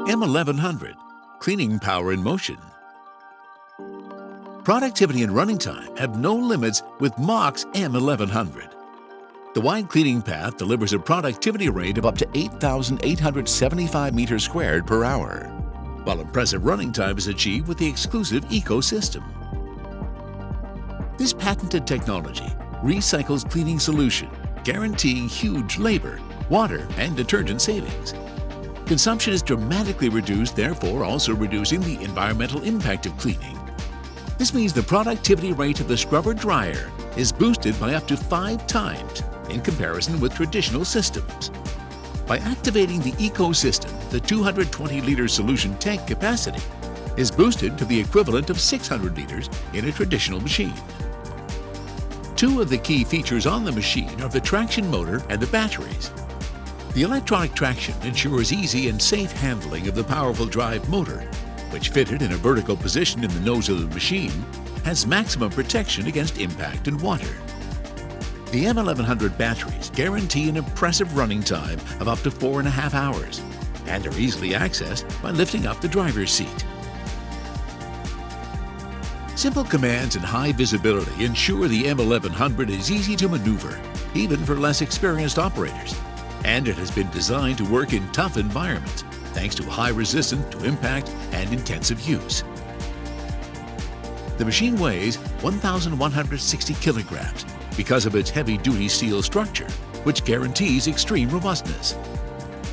M1100, cleaning power in motion. Productivity and running time have no limits with MACH's M1100. The wide cleaning path delivers a productivity rate of up to 8,875 meters squared per hour, while impressive running time is achieved with the exclusive EcoSystem. This patented technology recycles cleaning solution, guaranteeing huge labor, water, and detergent savings. Consumption is dramatically reduced, therefore also reducing the environmental impact of cleaning. This means the productivity rate of the scrubber dryer is boosted by up to 5 times in comparison with traditional systems. By activating the EcoSystem, the 220-liter solution tank capacity is boosted to the equivalent of 600 liters in a traditional machine. Two of the key features on the machine are the traction motor and the batteries. The electronic traction ensures easy and safe handling of the powerful drive motor, which, fitted in a vertical position in the nose of the machine, has maximum protection against impact and water. The M1100 batteries guarantee an impressive running time of up to 4.5 hours and are easily accessed by lifting up the driver's seat. Simple commands and high visibility ensure the M1100 is easy to maneuver, even for less experienced operators, and it has been designed to work in tough environments thanks to high resistance to impact and intensive use. The machine weighs 1,160 kilograms because of its heavy-duty steel structure, which guarantees extreme robustness.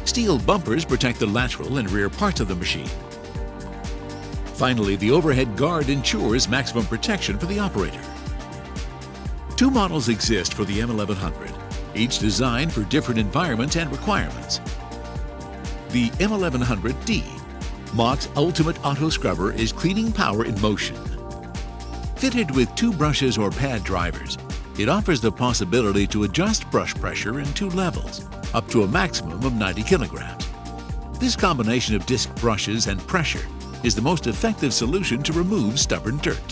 Steel bumpers protect the lateral and rear parts of the machine. Finally, the overhead guard ensures maximum protection for the operator. 2 models exist for the M1100, each designed for different environments and requirements. The M1100D, MACH's ultimate auto scrubber, is cleaning power in motion. Fitted with 2 brushes or pad drivers, it offers the possibility to adjust brush pressure in 2 levels, up to a maximum of 90 kilograms. This combination of disc brushes and pressure is the most effective solution to remove stubborn dirt.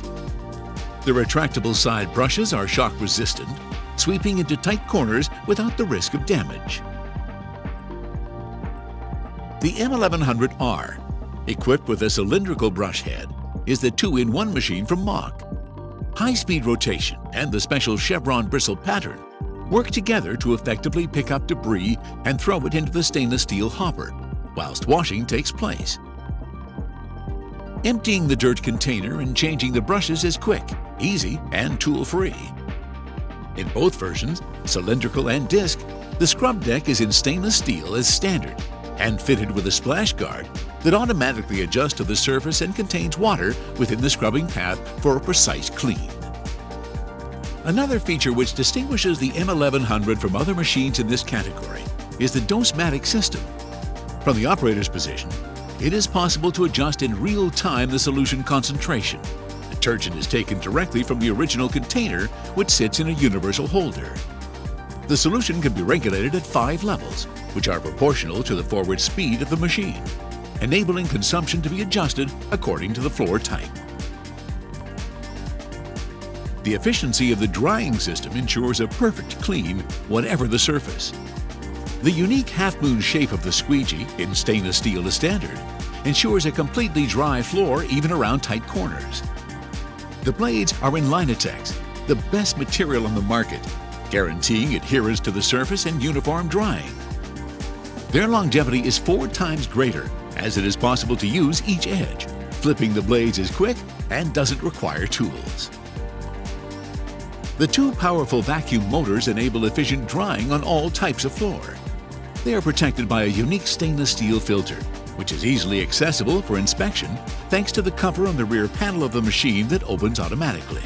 The retractable side brushes are shock resistant, sweeping into tight corners without the risk of damage. The M1100 R, equipped with a cylindrical brush head, is the 2-in-1 machine from MACH. High-speed rotation and the special chevron bristle pattern work together to effectively pick up debris and throw it into the stainless steel hopper, whilst washing takes place. Emptying the dirt container and changing the brushes is quick, easy, and tool-free. In both versions, cylindrical and disc, the scrub deck is in stainless steel as standard and fitted with a splash guard that automatically adjusts to the surface and contains water within the scrubbing path for a precise clean. Another feature which distinguishes the M1100 from other machines in this category is the dosematic system. From the operator's position, it is possible to adjust in real time the solution concentration. Detergent is taken directly from the original container, which sits in a universal holder. The solution can be regulated at 5 levels, which are proportional to the forward speed of the machine, enabling consumption to be adjusted according to the floor type. The efficiency of the drying system ensures a perfect clean whatever the surface. The unique half-moon shape of the squeegee, in stainless steel as standard, ensures a completely dry floor even around tight corners. The blades are in Linatex, the best material on the market, guaranteeing adherence to the surface and uniform drying. Their longevity is 4 times greater, as it is possible to use each edge. Flipping the blades is quick and doesn't require tools. The 2 powerful vacuum motors enable efficient drying on all types of floor. They are protected by a unique stainless steel filter, which is easily accessible for inspection thanks to the cover on the rear panel of the machine that opens automatically.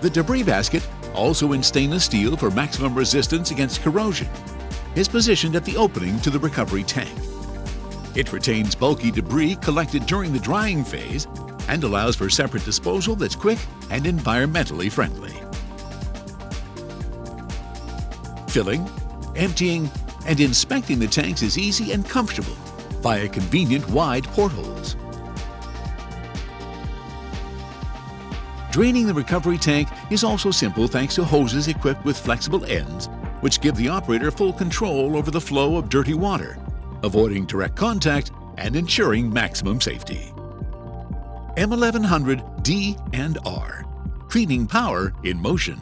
The debris basket, also in stainless steel for maximum resistance against corrosion, is positioned at the opening to the recovery tank. It retains bulky debris collected during the drying phase and allows for separate disposal that's quick and environmentally friendly. Filling, emptying, and inspecting the tanks is easy and comfortable via convenient wide portholes. Draining the recovery tank is also simple thanks to hoses equipped with flexible ends, which give the operator full control over the flow of dirty water avoiding direct contact and ensuring maximum safety. M1100D and R, cleaning power in motion.